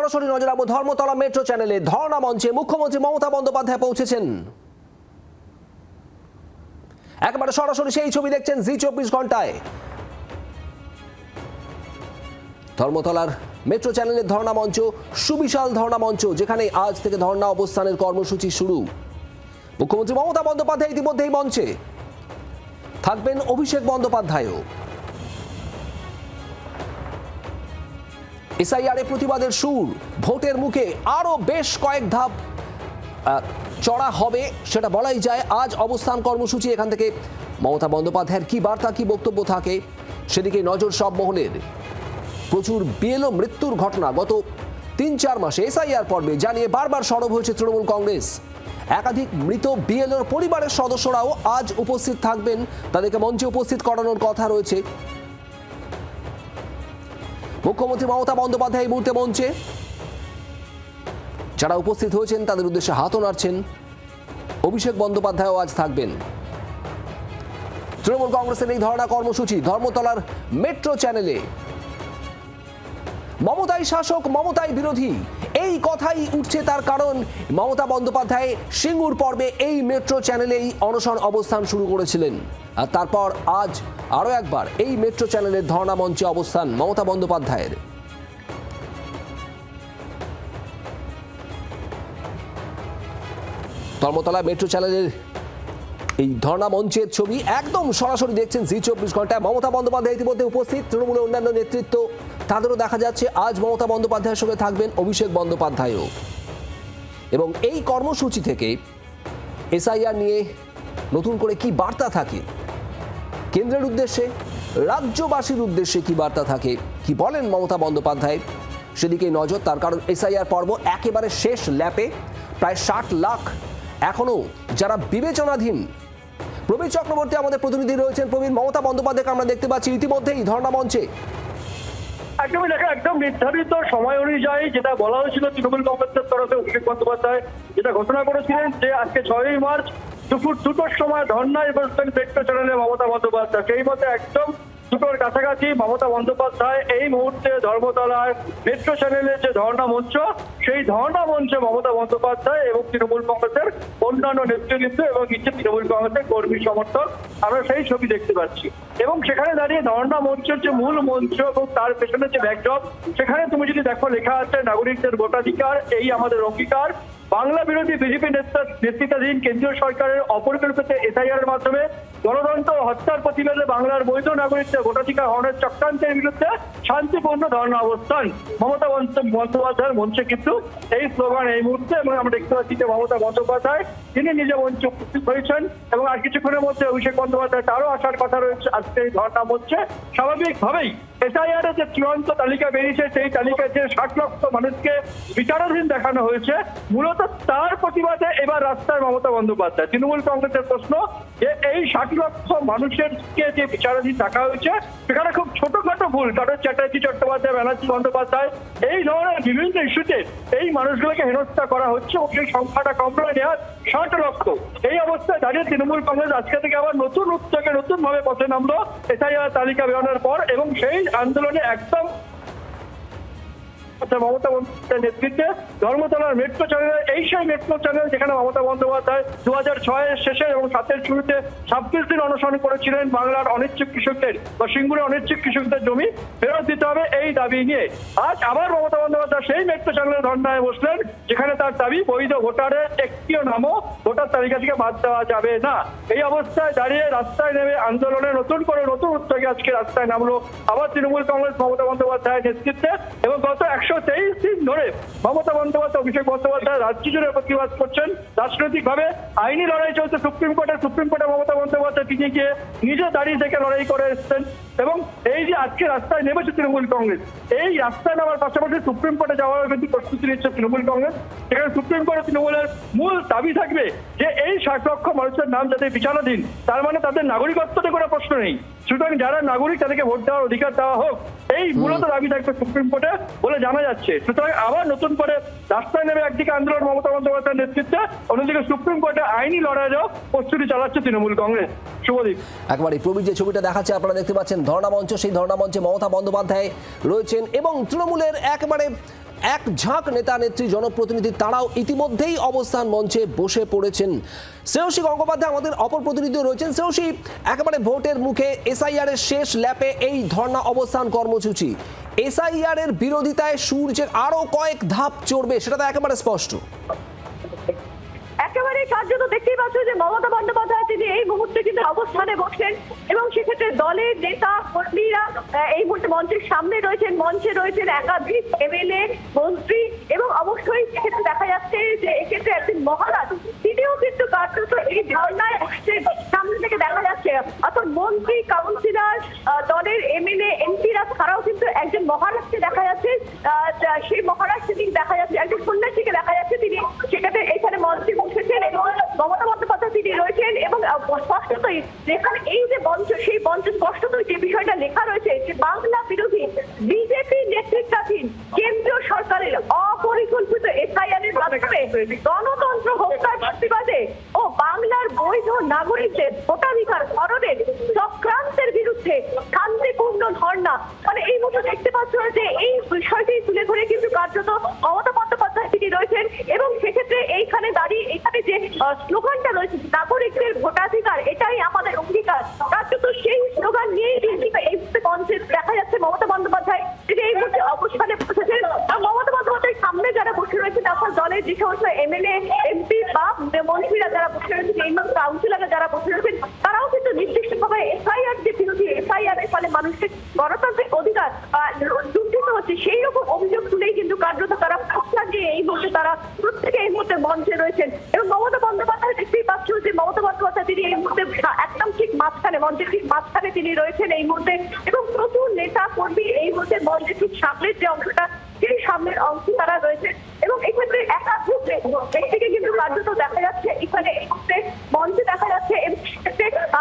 সরাসরি নজর রাখবো ধর্মতলা মেট্রো চ্যানেলে। ধর্ণা মঞ্চে মুখ্যমন্ত্রী মমতা বন্দ্যোপাধ্যায় পৌঁছেছেন। একেবারে সরাসরি সেই ছবি দেখছেন জি24 ঘন্টায়। ধর্মতলার মেট্রো চ্যানেলের ধর্ণা মঞ্চ, সুবিশাল ধর্ণা মঞ্চ, যেখানে আজ থেকে ধর্ণা অবস্থানের কর্মসূচি শুরু। মুখ্যমন্ত্রী মমতা বন্দ্যোপাধ্যায় ইতিমধ্যেই মঞ্চে থাকবেন, অভিষেক বন্দ্যোপাধ্যায়ও। এসআইআর প্রতিবাদের সুর, ভোটের মুখে আরো বেশ কয়েক ধাপ চড়া হবে সেটা বলাই যায়। আজ অবস্থান কর্মসূচি, এখান থেকে মমতা বন্দ্যোপাধ্যায়ের কি বার্তা, কি বক্তব্য থাকে সেদিকে নজর সব মহলের। প্রচুর বিএলও মৃত্যুর ঘটনা গত ৩-৪ মাসে এসআইআর পর্বে জানিয়ে বারবার সরব হয়েছে তৃণমূল কংগ্রেস। একাধিক মৃত বিএলওর পরিবারের সদস্যরাও আজ উপস্থিত থাকবেন, তাদেরকে মঞ্চে উপস্থিত করানোর কথা রয়েছে। মুখ্যমন্ত্রী মমতা বন্দ্যোপাধ্যায় এই মুহূর্তে মঞ্চে, যারা উপস্থিত হয়েছেন তাদের উদ্দেশ্যে হাতও নাড়ছেন। অভিষেক বন্দ্যোপাধ্যায়ও আজ থাকবেন। তৃণমূল কংগ্রেসের এই ধর্ণা কর্মসূচি ধর্মতলার মেট্রো চ্যানেলে। মমতাই শাসক, মমতাই বিরোধী, এই কথাই উঠছে। তার কারণ মমতা বন্দ্যোপাধ্যায় সিঙ্গুর পর্বে এই মেট্রো চ্যানেলেই অনশন অবস্থান শুরু করেছিলেন, আর তারপর আজ আরো একবার এই মেট্রো চ্যানেলের ধর্ণা মঞ্চে অবস্থান মমতা বন্দ্যোপাধ্যায়ের। ধর্মতলা মেট্রো চ্যানেলের এই ধর্ণা মঞ্চের ছবি একদম সরাসরি দেখছেন জি24 ঘন্টায়। মমতা বন্দ্যোপাধ্যায় ইতিমধ্যে উপস্থিত, তৃণমূলের অন্যান্য নেতৃত্ব তাদেরও দেখা যাচ্ছে। আজ মমতা বন্দ্যোপাধ্যায়ের সঙ্গে থাকবেন অভিষেক বন্দ্যোপাধ্যায়ও। এবং এই কর্মসূচি থেকে এসআইআর নিয়ে নতুন করে কি বার্তা থাকে, কেন্দ্রের উদ্দেশ্যে, রাজ্যবাসীর উদ্দেশ্যে কি বার্তা থাকে, কি বলেন মমতা বন্দ্যোপাধ্যায়, সেদিকেই নজর। তার কারণ এসআইআর পর্ব একেবারে শেষ ল্যাপে। প্রায় 60 লাখ এখনো যারা বিবেচনাধীন। প্রবীর চক্রবর্তী আমাদের প্রতিনিধি রয়েছেন। প্রবীর, মমতা বন্দ্যোপাধ্যায়কে আমরা দেখতে পাচ্ছি ইতিমধ্যেই ধর্ণা মঞ্চে। একদমই দেখা, একদম নির্ধারিত সময় অনুযায়ী যেটা বলা হয়েছিল তৃণমূল কংগ্রেসের তরফে অভিষেক বন্দ্যোপাধ্যায় যেটা ঘোষণা করেছিলেন যে আজকে 6ই মার্চ দুপুর 2টোর সময় ধর্ণায় বসবেন মেট্রো চ্যানেলে মমতা বন্দ্যোপাধ্যায়। সেই মতে একদম 2টোর কাছাকাছি মমতা বন্দ্যোপাধ্যায় এই মুহূর্তে ধর্মতলার মেট্রো চ্যানেলের যে ধর্ণা মঞ্চ, সেই ধর্ণা মঞ্চে মমতা বন্দ্যোপাধ্যায় এবং তৃণমূল কংগ্রেসের অন্যান্য নেতৃবৃন্দ এবং কিছু তৃণমূল কংগ্রেসের কর্মী সমর্থক, আমরা সেই ছবি দেখতে পাচ্ছি। এবং সেখানে দাঁড়িয়ে ধর্ণা মঞ্চের যে মূল মঞ্চ এবং তার পেছনে যে ব্যাকড্রপ, সেখানে তুমি যদি দেখো লেখা আছে নাগরিকদের ভোটাধিকার, এই আমাদের অঙ্গীকার। বাংলা বিরোধী বিজেপি নেতৃত্বাধীন কেন্দ্রীয় সরকারের অপরিকল্পিত এসআইআর এর মাধ্যমে গণতন্ত্র হত্যার প্রতিবাদে বাংলার বৈধ নাগরিকদের ভোটাধিকার হরণের চক্রান্তের বিরুদ্ধে শান্তিপূর্ণ ধর্ণা অবস্থান। মমতা বন্দ্যোপাধ্যায়ের মঞ্চে কিন্তু এই স্লোগান এই মুহূর্তে, এবং আমরা দেখতে পাচ্ছি যে মমতা বন্দ্যোপাধ্যায় তিনি নিজে মঞ্চে উপস্থিত হয়েছেন এবং আর কিছুক্ষণের মধ্যে অভিষেক বন্দ্যোপাধ্যায় তারও আসার কথা রয়েছে আজকে এই ধর্ণা মঞ্চে। স্বাভাবিকভাবেই এসআইআর এর যে চূড়ান্ত তালিকা বেরিয়েছে, সেই তালিকায় যে 60 লক্ষ মানুষকে বিচারাধীন দেখানো হয়েছে, মূলত তার প্রতিবাদে এবার রাস্তায় মমতা বন্দ্যোপাধ্যায়। তৃণমূল কংগ্রেসের প্রশ্ন যে এই 60 লক্ষ মানুষেরকে যে বিচারাধীন দেখা হয়েছে সেখানে খুব ছোটখাটো ভুল, কারণ চ্যাটার্জি, চট্টোপাধ্যায়, ব্যানার্জি, বন্দ্যোপাধ্যায় এই ধরনের বিভিন্ন ইস্যুতে এই মানুষগুলোকে হেনস্থা করা হচ্ছে এবং সেই সংখ্যাটা কম নয়, নেওয়া 60 লক্ষ। এই অবস্থায় দাঁড়িয়ে তৃণমূল কংগ্রেস আজকে থেকে আবার নতুন উদ্যোগে নতুন ভাবে পথে নামলো এসআইআর তালিকা বেরোনোর পর, এবং সেই আন্দোলনে একদম মমতা বন্দ্যোপাধ্যায়ের নেতৃত্বে ধর্মতলার মেট্রো চ্যানেল, এই সেই মেট্রো চ্যানেল যেখানে মমতা বন্দ্যোপাধ্যায় 2006-এর শেষে এবং 7-এর শুরুতে 26 দিন অনশন করেছিলেন বাংলার অনিচ্ছুক কৃষকদের বা সিঙ্গুরের অনিচ্ছুক কৃষকদের জমি ফেরত দিতে হবে এই দাবি নিয়ে। আজ আবার মমতা বন্দ্যোপাধ্যায় সেই মেট্রো চ্যানেলের ধর্ণায় বসলেন, যেখানে তার দাবি বৈধ ভোটারের একটিও নামও ভোটার তালিকা থেকে বাদ দেওয়া যাবে না। এই অবস্থায় দাঁড়িয়ে রাস্তায় নেমে আন্দোলনে নতুন করে নতুন উদ্যোগে আজকে রাস্তায় নামলো আবার তৃণমূল কংগ্রেস মমতা বন্দ্যোপাধ্যায়ের নেতৃত্বে। এবং গত 123 দিন ধরে মমতা বন্দ্যোপাধ্যায়, অভিষেক বন্দ্যোপাধ্যায় রাজ্য জুড়ে প্রতিবাদ করছেন। রাজনৈতিকভাবে আইনি লড়াই চলছে সুপ্রিম কোর্টে মমতা বন্দ্যোপাধ্যায় তিনি গিয়ে নিজে দাঁড়িয়ে থেকে লড়াই করে এসছেন। এবং এই যে আজকে রাস্তায় নেমেছে তৃণমূল কংগ্রেস, এই রাস্তায় নামার পাশাপাশি সুপ্রিম কোর্টে যাওয়ার কিন্তু প্রস্তুতি নিচ্ছে তৃণমূল কংগ্রেস। সেখানে সুপ্রিম কোর্টে তৃণমূলের মূল দাবি থাকবে যে এই 60 লক্ষ মানুষের নাম যাতে বিচারাধীন, তার মানে তাদের নাগরিকত্বতে কোনো প্রশ্ন নেই, সুতরাং যারা নাগরিক তাদেরকে ভোট দেওয়ার অধিকার দেওয়া হোক, এই মূলত দাবি থাকবে সুপ্রিম কোর্টে বলে জানা যাচ্ছে। সুতরাং আবার নতুন করে রাস্তায় নেমে একদিকে আন্দোলন মমতা বন্দ্যোপাধ্যায়ের নেতৃত্বে, অন্যদিকে সুপ্রিম কোর্টে আইনি লড়াইয়েরও প্রস্তুতি চালাচ্ছে তৃণমূল কংগ্রেস। শুভদীপ। একবারে প্রবীর যে ছবিটা দেখাচ্ছে আপনারা দেখতে পাচ্ছেন ধর্ণা মঞ্চ, সেই ধর্ণা মঞ্চে মমতা বন্দ্যোপাধ্যায় রয়েছেন এবং তৃণমূলের একেবারে এক ঝাঁক নেতা নেত্রী জনপ্রতিনিধি তারাও ইতিমধ্যেই অবস্থান মঞ্চে বসে পড়েছেন। শ্রেয়সী গঙ্গোপাধ্যায় আমাদের অপর প্রতিনিধিও রয়েছেন। শ্রেয়সী, একেবারে ভোটের মুখে এসআইআর এর শেষ ল্যাপে এই ধর্ণা অবস্থান কর্মসূচি, এসআইআর এর বিরোধিতায় সুর যে আরো কয়েক ধাপ চড়বে সেটা তো একেবারে স্পষ্ট। একেবারে কার্যত দেখতেই পাচ্ছ যে মমতা বন্দ্যোপাধ্যায় তিনি এই মুহূর্তে কিন্তু অবস্থানে বসেন এবং সেক্ষেত্রে দলের নেতা কর্মীরা এই মুহূর্তে মঞ্চের সামনে রয়েছেন, মঞ্চে রয়েছেন একাধিক এমএলএ, মন্ত্রী এবং অবশ্যই সেক্ষেত্রে দেখা যাচ্ছে যে এক্ষেত্রে একজন মহারাজ তিনিও কিন্তু কার্যত এই ধর্নায় বসছেন। সামনে থেকে দেখা যাচ্ছে অর্থাৎ মন্ত্রী, কাউন্সিলর, দলের এমএলএ, এমপিরা ছাড়াও কিন্তু একজন মহারাজকে দেখা যাচ্ছে, সেই মহারাজ তিনি দেখা যাচ্ছে একজন সন্ন্যাসীকে দেখা যাচ্ছে, তিনি সেক্ষেত্রে এখানে মঞ্চে বসেছেন এবং মমতা বন্দ্যোপাধ্যায় তিনি রয়েছেন এবং স্পষ্টতই যেখানে এই যে মঞ্চ, সেই মঞ্চে স্পষ্টতই যে বিষয়টা লেখা রয়েছে যে বাংলা বিরোধী বিজেপি নেতৃত্বাধীন কেন্দ্রীয় সরকারের অপরিকল্পিত এসআইআর এর মাধ্যমে গণতন্ত্র হত্যার প্রতিবাদে ও বাংলার বৈধ নাগরিকদের ভোটাধিকার হরণের চক্রান্তের বিরুদ্ধে শান্তিপূর্ণ ধর্ণা। মানে এই মুহূর্তে দেখতে পাচ্ছ যে এই বিষয়টি তুলে ধরে কিন্তু কার্যত মমতা বন্দ্যোপাধ্যায় তিনি রয়েছেন এবং সেক্ষেত্রে এইখানে দাঁড়িয়ে এখানে যে স্লোগানটা রয়েছে নাগরিকদের ভোটাধিকার এটাই আমাদের অঙ্গীকার, কার্যত সেই স্লোগান নিয়েই কিন্তু এই মঞ্চে দেখা যাচ্ছে মমতা বন্দ্যোপাধ্যায় তিনি এই মুহূর্তে অবস্থানে বসেছেন। মমতা বন্দ্যোপাধ্যায়ের সামনে যারা বসে রয়েছেন আপনার দলের যে সমস্ত এমএলএ, এমপি বা মন্ত্রীরা যারা বসে রয়েছেন, এই কাউন্সিলররা যারা বসে রয়েছেন, তারাও কিন্তু নির্দিষ্টভাবে এসআইআর যে বিরোধী, এসআইআর এর ফলে মানুষের গণতান্ত্রিক অধিকার লুণ্ঠিত হচ্ছে সেই রকম অভিযোগ তুলেই কিন্তু কার্যত তারা প্রস্তাব দিয়ে এই মুহূর্তে তারা প্রত্যেকে এই মুহূর্তে মঞ্চে রয়েছেন এবং মমতা বন্দ্যোপাধ্যায় দেখতেই পাচ্ছ যে মমতা বন্দ্যোপাধ্যায় তিনি এই মুহূর্তে একদম ঠিক মাঝখানে, মঞ্চের ঠিক মাঝখানে তিনি রয়েছেন এই মুহূর্তে এবং প্রচুর নেতা কর্মী এই মুহূর্তে মঞ্চের ঠিক সামনের যে অংশটা সেই সামনের অংশে তারা রয়েছে এবং এক্ষেত্রে একাধিক ব্যক্তিকে কিন্তু কার্যত দেখা যাচ্ছে এখানে এই মুহূর্তে মঞ্চে দেখা যাচ্ছে এবং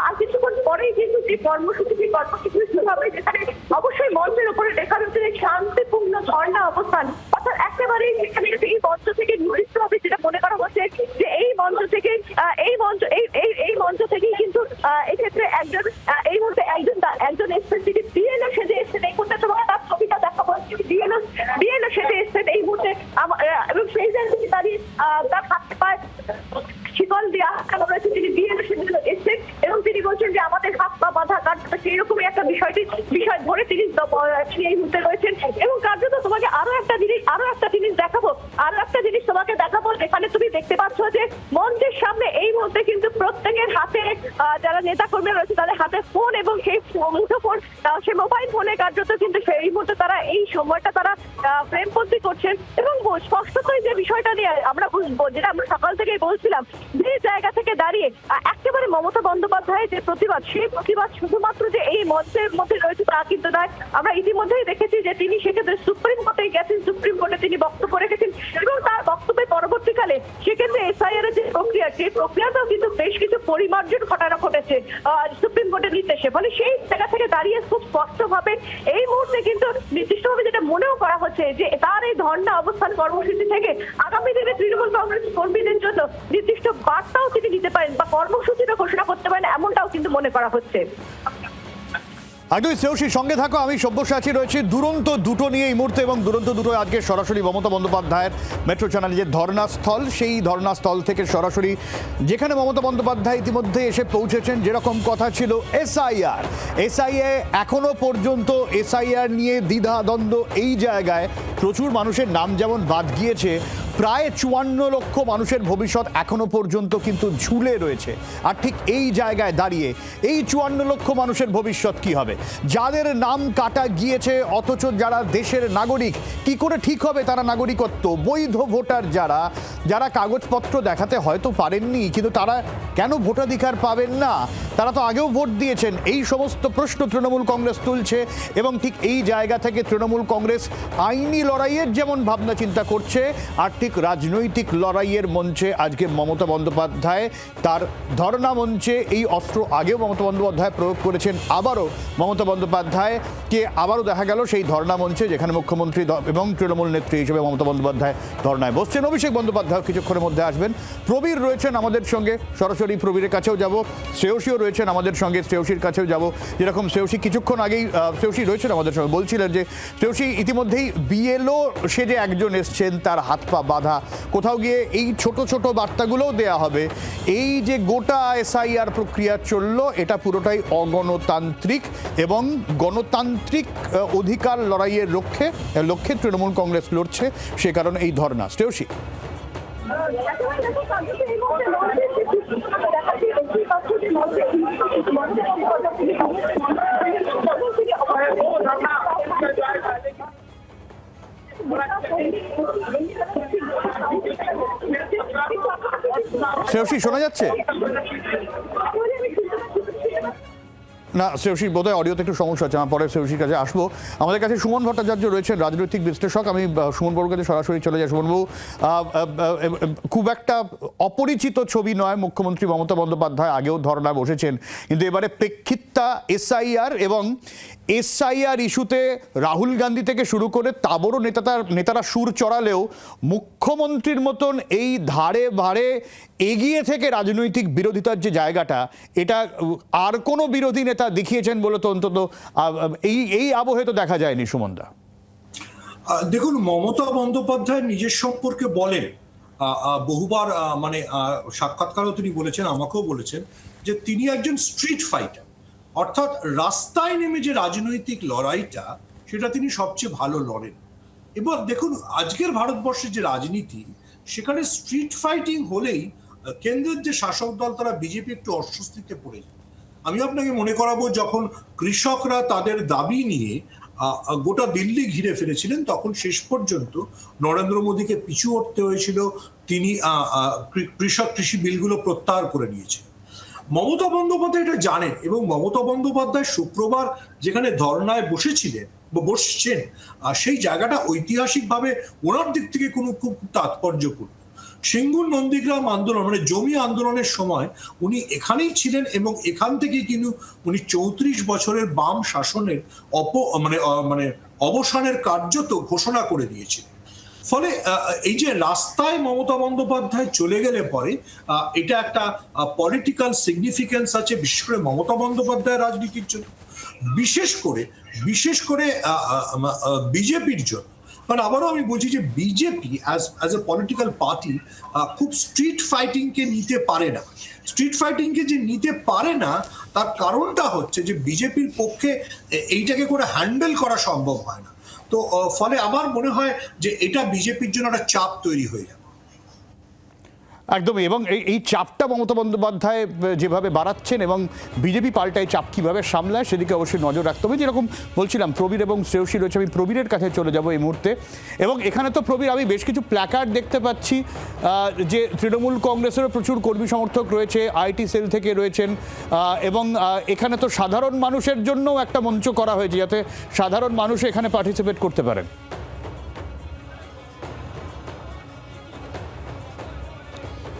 আর কিছুক্ষণ পরেই কিন্তু যে কর্মসূচি শুরু হবে যেখানে অবশ্যই মঞ্চের উপরে লেখা রয়েছে যে শান্তিপূর্ণ ধর্ণা অবস্থান, অর্থাৎ একেবারেই এখানে এই মঞ্চ থেকে নির্দিষ্ট হবে যেটা মনে করা হচ্ছে যে এই মঞ্চ থেকে এই মঞ্চ থেকেই কিন্তু এক্ষেত্রে একজন এই মুহূর্তে একজন এসছেন তিনি বিএলও সেজে এসছেন। এই মুহূর্তে তোমাকে তার ছবিটা দেখাবো, বিএলও সেজে এসছেন এই মুহূর্তে এবং সেই জায়গায় তিনি দাঁড়িয়ে তার হাতে পায় শিকল দিয়ে আটকানো রয়েছে, তিনি বিএলও সেজে এসছেন এবং তিনি বলছেন যে আমাদের হাত পা বাঁধা, কার্যত সেই রকমই একটা বিষয় ধরে তিনি এই মুহূর্তে রয়েছেন এবং কার্যত তোমাকে আরো একটা জিনিস তোমাকে দেখাবো যেখানে তুমি দেখতে পাচ্ছ যে মঞ্চের সামনে এই মুহূর্তে কিন্তু প্রত্যেকের হাতে যারা নেতা কর্মী রয়েছে তাদের হাতে ফোন এবং সেই মুঠোফোন, সেই মোবাইল ফোনে কার্যত কিন্তু সেই মুহূর্তে তারা এই সময়টা তারা ফ্রেমবন্দি করছেন এবং স্পষ্টতই যে বিষয়টা নিয়ে আমরা যেটা আমরা সকাল থেকেই বলছিলাম যে জায়গা থেকে দাঁড়িয়ে একেবারে মমতা বন্দ্যোপাধ্যায়ের যে প্রতিবাদ, সেই প্রতিবাদ শুধুমাত্র যে এই মঞ্চের মধ্যে রয়েছে তা কিন্তু নয়। আমরা ইতিমধ্যেই দেখেছি যে তিনি সেক্ষেত্রে সুপ্রিম কোর্টে গেছেন, সুপ্রিম কোর্টে তিনি বক্তব্য রেখেছেন এবং তার বক্তব্যের পরবর্তীকালে সেক্ষেত্রে এসআইআর এর যে প্রক্রিয়াটাও কিন্তু বেশ কিছু পরিমার্জন ঘটেছে সুপ্রিম কোর্টের নির্দেশে। ফলে সেই জায়গা থেকে দাঁড়িয়ে খুব স্পষ্টভাবে এই মুহূর্তে কিন্তু নির্দিষ্টভাবে যেটা মনেও করা হচ্ছে যে তার এই ধর্ণা অবস্থান কর্মসূচি থেকে আগামী দিনে তৃণমূল কংগ্রেস কর্মীদের জন্য নির্দিষ্ট বার্তাও তিনি দিতে পারেন বা কর্মসূচিটা ঘোষণা করতে পারেন, এমনটাও কিন্তু মনে করা হচ্ছে। একদমই শ্রেয়সী, সঙ্গে থাকো, আমি সব্যসাচী রয়েছি। দুরন্ত দুটো নিয়ে এই মুহূর্তে এবং দুরন্ত দুটো আজকে সরাসরি মমতা বন্দ্যোপাধ্যায়ের মেট্রো চ্যানেলে যে ধর্নাস্থল, সেই ধর্নাস্থল থেকে সরাসরি যেখানে মমতা বন্দ্যোপাধ্যায় ইতিমধ্যে এসে পৌঁছেছেন। যেরকম কথা ছিল এসআইআর এখনো পর্যন্ত এসআইআর নিয়ে দ্বিধাদ্বন্দ্ব, এই জায়গায় প্রচুর মানুষের নাম যেমন বাদ গিয়েছে, প্রায় 54 লক্ষ মানুষের ভবিষ্যৎ এখনো পর্যন্ত কিন্তু ঝুলে রয়েছে। আর ঠিক এই জায়গায় দাঁড়িয়ে এই 54 লক্ষ মানুষের ভবিষ্যৎ কি হবে, যাদের নাম কাটা গিয়েছে অথচ যারা দেশের নাগরিক, কি করে ঠিক হবে তারা নাগরিকত্ব? বৈধ ভোটার যারা কাগজপত্র দেখাতে হয়তো পারেননি কিন্তু তারা কেন ভোটাধিকার পাবেন না? তারা তো আগেও ভোট দিয়েছেন। এই সমস্ত প্রশ্ন তৃণমূল কংগ্রেস তুলছে এবং ঠিক এই জায়গা থেকে তৃণমূল কংগ্রেস আইনি লড়াইয়ের যেমন ভাবনা চিন্তা করছে, আর সঠিক রাজনৈতিক লড়াইয়ের মঞ্চে আজকে মমতা বন্দ্যোপাধ্যায় তার ধর্ণা মঞ্চে এই অস্ত্র আগেও মমতা বন্দ্যোপাধ্যায় প্রয়োগ করেছেন। আবারও মমতা বন্দ্যোপাধ্যায়কে আবারও দেখা গেল সেই ধর্ণা মঞ্চে, যেখানে মুখ্যমন্ত্রী এবং তৃণমূল নেত্রী হিসেবে মমতা বন্দ্যোপাধ্যায় ধর্ণায় বসছেন। অভিষেক বন্দ্যোপাধ্যায় কিছুক্ষণের মধ্যে আসবেন। প্রবীর রয়েছেন আমাদের সঙ্গে, সরাসরি প্রবীরের কাছেও যাব। শ্রেয়সীও রয়েছেন আমাদের সঙ্গে, শ্রেয়সীর কাছেও যাব। যেরকম শ্রেয়সী কিছুক্ষণ আগেই শ্রেয়সী রয়েছেন আমাদের সঙ্গে, বলছিলেন যে শ্রেয়সী ইতিমধ্যেই বিএলও সে যে একজন এসছেন তার হাত পা বাঁধা, কোথাও গিয়ে এই ছোট ছোট বার্তাগুলোও দেয়া হবে। এই যে গোটা এসআইআর প্রক্রিয়া চলল, এটা পুরোটাই অগণতান্ত্রিক এবং গণতান্ত্রিক অধিকার লড়াইয়ের লক্ষ্যে তৃণমূল কংগ্রেস লড়ছে, সে কারণে এই ধর্ণা। শ্রেয়সী, শ্রেয়সী শোনা যাচ্ছে না? শ্রেয়সী বোধহয় অডিওতে একটু সমস্যা হচ্ছে, আমার পরে শ্রেয়সীর কাছে আসবো। আমাদের কাছে সুমন ভট্টাচার্য রয়েছেন, রাজনৈতিক বিশ্লেষক। আমি সুমনবাবুর কাছে সরাসরি চলে যাই। সুমনবাবু, খুব একটা অপরিচিত ছবি নয়, মুখ্যমন্ত্রী মমতা বন্দ্যোপাধ্যায় আগেও ধর্ণায় বসেছেন, কিন্তু এবারে প্রেক্ষিতটা এসআইআর এবং এসআইআর ইস্যুতে রাহুল গান্ধী থেকে শুরু করে তাবড়ো নেতারা সুর চড়ালেও মুখ্যমন্ত্রীর মতন এই ধারে ভারে এগিয়ে থেকে রাজনৈতিক বিরোধিতার যে জায়গাটা, এটা আর কোনো বিরোধী নেতা দেখিয়েছেন বলে তো অন্তত এই আবহে তো দেখা যায়নি। সুমনদা, দেখুন, মমতা বন্দ্যোপাধ্যায় নিজের সম্পর্কে বলেন বহুবার, মানে সাক্ষাৎকারও তিনি বলেছেন, আমাকেও বলেছেন যে তিনি একজন স্ট্রিট ফাইটার, অর্থাৎ রাস্তায় নেমে যে রাজনৈতিক লড়াইটা সেটা তিনি সবচেয়ে ভালো লড়েন। এবার দেখুন, আজকের ভারতবর্ষের যে রাজনীতি, সেখানে স্ট্রিট ফাইটিং হলেই কেন্দ্রের যে শাসক দল তারা বিজেপি একটু অস্বস্তিতে পড়ে যায়। আমি আপনাকে মনে করাবো, যখন কৃষকরা তাদের দাবি নিয়ে গোটা দিল্লি ঘিরে ফেলেছিলেন, তখন শেষ পর্যন্ত নরেন্দ্র মোদীকে পিছু হটতে হয়েছিল। তিনি কৃষি বিলগুলো প্রত্যাহার করে নিয়েছিলেন। মমতা বন্দ্যোপাধ্যায় এটা জানেন, এবং মমতা বন্দ্যোপাধ্যায় শুক্রবার যেখানে ধর্নায় বসেছিলেন বা বসছেন, সেই জায়গাটা ঐতিহাসিকভাবে ওনার দিক থেকে খুব তাৎপর্যপূর্ণ। সিঙ্গুর নন্দীগ্রাম আন্দোলন, মানে জমি আন্দোলনের সময় উনি এখানেই ছিলেন, এবং এখান থেকেই কিন্তু উনি 34 বছরের বাম শাসনের অবসানের কার্যত ঘোষণা করে দিয়েছিলেন। ফলে এই যে রাস্তায় মমতা বন্দ্যোপাধ্যায় চলে গেলে পরে এটা একটা পলিটিক্যাল সিগনিফিকেন্স আছে, বিশেষ করে মমতা বন্দ্যোপাধ্যায়ের রাজনীতির জন্য, বিশেষ করে বিজেপির জন্য। কারণ আবারও আমি বলছি যে BJP as a political party খুব স্ট্রিট ফাইটিংকে নিতে পারে না। স্ট্রিট ফাইটিংকে যে নিতে পারে না, তার কারণটা হচ্ছে যে বিজেপির পক্ষে এইটাকে করে হ্যান্ডেল করা সম্ভব হয় না। তো ফলে আমার মনে হয় যে এটা বিজেপির জন্য একটা চাপ তৈরি হয়ে যাবে। একদমই। এবং এই চাপটা মমতা বন্দ্যোপাধ্যায় যেভাবে বাড়াচ্ছেন এবং বিজেপি পাল্টায় চাপ কীভাবে সামলায়, সেদিকে অবশ্যই নজর রাখতে হবে। যেরকম বলছিলাম, প্রবীর এবং শ্রেয়সী রয়েছে, আমি প্রবীরের কাছে চলে যাব এই মুহূর্তে। এবং এখানে তো প্রবীর, আমি বেশ কিছু প্ল্যাকার্ড দেখতে পাচ্ছি যে তৃণমূল কংগ্রেসেরও প্রচুর কর্মী সমর্থক রয়েছে, আইটি সেল থেকে রয়েছেন, এবং এখানে তো সাধারণ মানুষের জন্যও একটা মঞ্চ করা হয়েছে, যাতে সাধারণ মানুষ এখানে পার্টিসিপেট করতে পারেন।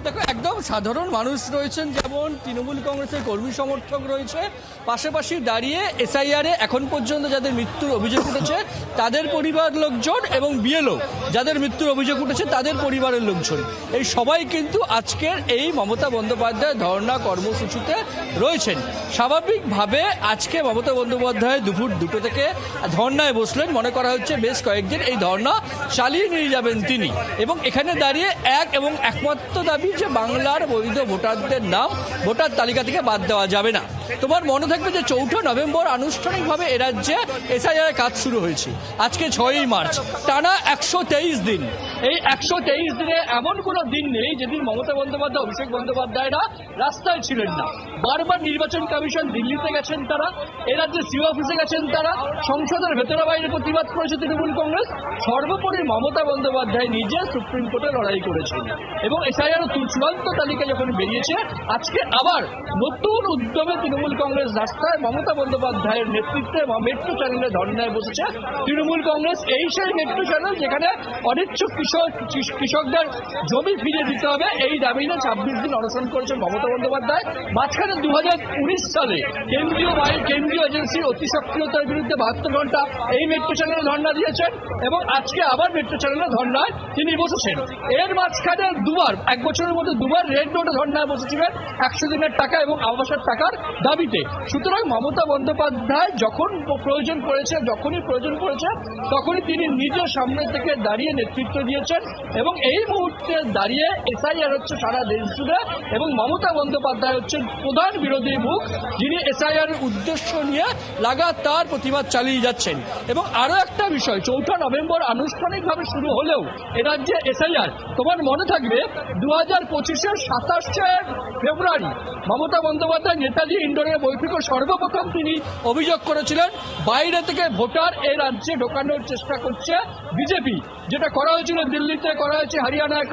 দেখো, একদম সাধারণ মানুষ রয়েছেন, যেমন তৃণমূল কংগ্রেসের কর্মী সমর্থক রয়েছে, পাশাপাশি দাঁড়িয়ে এসআইআরে এখন পর্যন্ত যাদের মৃত্যুর অভিযোগ উঠেছে তাদের পরিবার লোকজন, এবং বিএলও যাদের মৃত্যুর অভিযোগ উঠেছে তাদের পরিবারের লোকজন, এই সবাই কিন্তু আজকের এই মমতা বন্দ্যোপাধ্যায় ধর্ণা কর্মসূচিতে রয়েছেন। স্বাভাবিকভাবে আজকে মমতা বন্দ্যোপাধ্যায় দুপুর 2টো থেকে ধর্ণায় বসলেন। মনে করা হচ্ছে বেশ কয়েকদিন এই ধর্ণা চালিয়ে নিয়ে যাবেন তিনি, এবং এখানে দাঁড়িয়ে এক এবং একমাত্র দাবি যে বাংলার বৈধ ভোটারদের নাম ভোটার তালিকা থেকে বাদ দেওয়া যাবে না। তোমার মনে থাকবে যে 4 নভেম্বর আনুষ্ঠানিকভাবে এ রাজ্যে এসআইআর কাজ শুরু হয়েছে। আজকে 6ই মার্চ, টানা 123 দিন। এই 123 দিনে এমন কোনো দিন নেই যেদিন মমতা বন্দ্যোপাধ্যায়, অভিষেক বন্দ্যোপাধ্যায়রা রাস্তায় ছিলেন না। বারবার নির্বাচন কমিশন দিল্লিতে গেছেন তারা, এ রাজ্যে সিও অফিসে গেছেন তারা, সংসদের ভেতরে বাইরে প্রতিবাদ করেছে তৃণমূল কংগ্রেস, সর্বোপরি মমতা বন্দ্যোপাধ্যায় নিজে সুপ্রিম কোর্টে লড়াই করেছেন এবং এসআইআর চূড়ান্ত তালিকা যখন বেরিয়েছে, আজকে আবার নতুন উদ্যমে তৃণমূল কংগ্রেস রাস্তায় মমতা বন্দ্যোপাধ্যায়ের নেতৃত্বে মেট্রো চ্যানেলে ধর্নায় বসেছে তৃণমূল কংগ্রেস। এই সেই মেট্রো চ্যানেল যেখানে অনিচ্ছুক কৃষকদের জমি ফিরিয়ে দিতে হবে, এই দাবি নিয়ে 26 দিন অনশন করেছেন মমতা বন্দ্যোপাধ্যায়। মাঝখানে 2019 সালে কেন্দ্রীয় এজেন্সির অতি সক্রিয়তার বিরুদ্ধে 72 ঘন্টা এই মেট্রো চ্যানেলে ধর্ণা দিয়েছেন এবং আজকে আবার মেট্রো চ্যানেলে ধর্ণায় তিনি বসেছেন। এর মাঝখানে দুবার, এক বছরের মধ্যে দুবার রেড রোডে ধর্ণায় বসেছিলেন 100 দিনের টাকা এবং আবাসের টাকার দাবিতে। সুতরাং মমতা বন্দ্যোপাধ্যায় যখনই প্রয়োজন পড়েছে তখনই তিনি নিজের সামনে থেকে দাঁড়িয়ে নেতৃত্ব দিয়েছেন এবং এই মুহূর্তে দাঁড়িয়ে এসআইআর হচ্ছে সারা দেশ জুড়ে এবং মমতা বন্দ্যোপাধ্যায় হচ্ছেন প্রধান বিরোধী মুখ, যিনি এসআইআর উদ্দেশ্য নিয়ে লাগাতার প্রতিবাদ চালিয়ে যাচ্ছেন। এবং আরো একটা বিষয়, 4 নভেম্বর আনুষ্ঠানিকভাবে শুরু হলেও এ রাজ্যে এসআইআর, তোমার মনে থাকবে 2025-এর 27 ফেব্রুয়ারি মমতা বন্দ্যোপাধ্যায় নেতাজি ইন্ডোরের বৈঠকে সর্বপ্রথম তিনি অভিযোগ করেছিলেন বাইরে থেকে ভোটার এই রাজ্যে ঢোকানোর চেষ্টা করছে বিজেপি। যেটা করা হয়েছিল দিল্লিতে, করা হয়েছে হরিয়ানায়,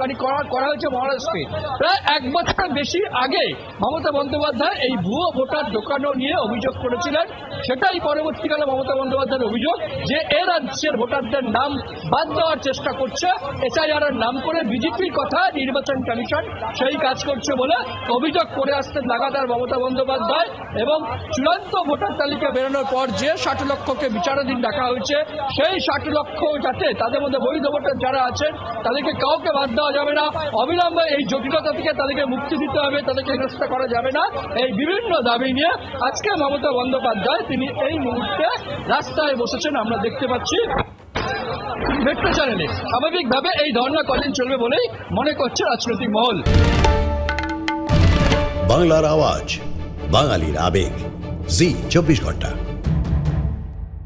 করা হয়েছে মহারাষ্ট্রে। প্রায় 1 বছর বেশি আগে মমতা বন্দ্যোপাধ্যায় এই ভুয়ো ভোটার ঢোকানো নিয়ে অভিযোগ করেছিলেন। সেটাই পরবর্তীকালে মমতা বন্দ্যোপাধ্যায়ের অভিযোগ যে এ রাজ্যের ভোটারদের নাম বাদ দেওয়ার চেষ্টা করছে এসআইআর এর নাম করে। বিজেপির কথা নির্বাচন কমিশন সেই কাজ করছে বলে অভিযোগ করে আসতেন লাগাতার মমতা বন্দ্যোপাধ্যায়। এবং চূড়ান্ত ভোটার তালিকা বেরোনোর পর যে 60 লক্ষকে বিচারাধীন রাখা হয়েছে, সেই 60 লক্ষ যাতে তাদের মধ্যে বৈধ ভোটার যারা আছেন তাদেরকে কাউকে বাদ দেওয়া যাবে না, অবিলম্বে এই জটিলতা থেকে তাদেরকে মুক্তি দিতে হবে, তাদেরকে হেনস্থা করা যাবে না, এই বিভিন্ন দাবি নিয়ে আজকে মমতা বন্দ্যোপাধ্যায় তিনি এই মুহূর্তে রাস্তায় বসেছেন। আমরা দেখতে পাচ্ছি মেট্রো চ্যানেলে। স্বাভাবিকভাবে এই ধর্ণা কদিন চলবে বলেই মনে করছে রাজনৈতিক মহল। বাংলার আওয়াজ, বাঙালির আবেগ, জি 24 ঘন্টা।